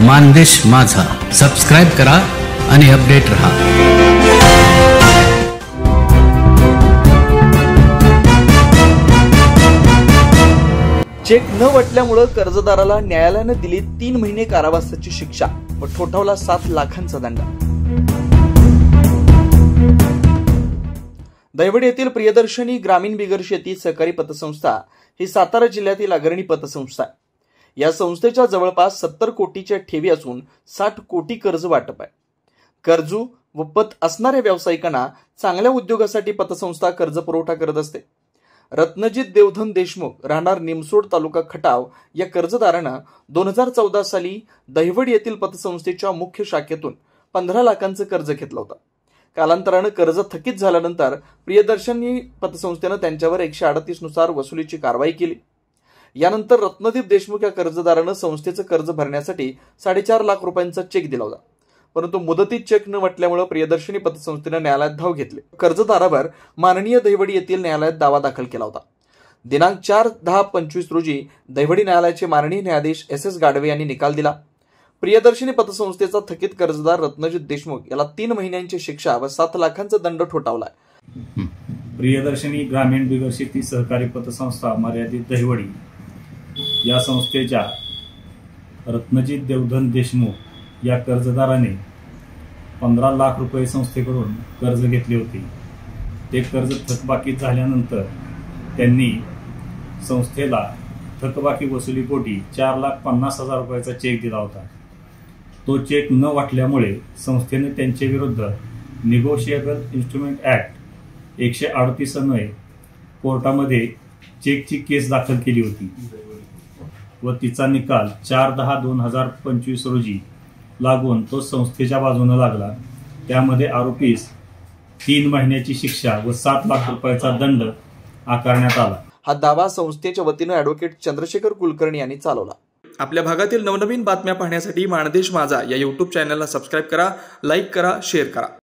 मानदेश माझा सबस्क्राइब करा आणि अपडेट रहा। चेक न वटल्यामुळे कर्जदाराला न्यायालयाने दिली 3 महिने कारावासाची शिक्षा व ठोठावला 7 लाखांचा दंड। दहिवडी येथील प्रियदर्शनी ग्रामीण बिगर शेती सहकारी पतसंस्था ही सातारा जिल्ह्यातील अग्रणी पतसंस्था आहे। या संस्थेच्या जवळपास 70 कोटीच्या ठेवी असून 60 कोटी कर्ज वाटप आहे। कर्जू व पत असणाऱ्या व्यावसायिकांना चांगल्या उद्योगासाठी पतसंस्था कर्ज पुरवठा करत असते। रत्नजित देवधन देशमुख राहणार निमसोड तालुका खटाव या कर्जदारानं 2014 साली दहिवडी येथील पतसंस्थेच्या मुख्य शाखेतून 15 लाखांचं कर्ज घेतलं होतं। कालांतराने कर्ज थकीत झाल्यानंतर प्रियदर्शनी पतसंस्थेने त्यांच्यावर 138 नुसार वसुलीची कारवाई केली। यानंतर रत्नदीप देशमुख या कर्जदारानं संस्थेचं कर्ज भरण्यासाठी 4.5 लाख रुपयांचा चेक दिला होता, परंतु मुदतीत चेक न वटल्यामुळे प्रियदर्शनी पतसंस्थेने न्यायालयात धाव घेतली। कर्जदारावर माननीय दहिवडी येथील न्यायालयात दावा दाखल केला होता। दिनांक 4/10/25 रोजी दहिवडी न्यायालयाचे माननीय न्यायाधीश SS गाडवे यांनी निकाल दिला। प्रियदर्शनी पतसंस्थेचा थकीत कर्जदार रत्नजित देशमुख याला 3 महिन्यांची शिक्षा व 7 लाखांचा दंड ठोठावलाय। प्रियदर्शनी ग्रामीण बिगर शेती सहकारी पतसंस्था मर्यादित दहिवडी या संस्थेच्या रत्नजित देवधन देशमुख या कर्जदाराने 15 लाख रुपये संस्थेकडून कर्ज घेतले होते। ते कर्ज थकबाकी झाल्यानंतर त्यांनी संस्थेला थकबाकी वसुलीपोटी 4,50,000 रुपयाचा चेक दिला होता। तो चेक न वाटल्यामुळे संस्थेने त्यांच्या विरुद्ध निगोशिएबल इन्स्ट्रुमेंट ऍक्ट 138 अन्वये कोर्टामध्ये चेकची केस दाखल केली होती व तिचा निकाल 4/10/2025 रोजी लागून तो संस्थेच्या बाजूने लागला। त्यामध्ये आरोपीस 3 महिन्याची शिक्षा व 7 लाख रुपयाचा दंड आकारण्यात आला। हा दावा संस्थेच्या वतीने ॲडव्होकेट चंद्रशेखर कुलकर्णी यांनी चालवला। आपल्या भागातील नवनवीन बातम्या पाहण्यासाठी मानदेश माझा या YouTube चॅनलला सबस्क्राइब करा, लाईक करा, शेअर करा।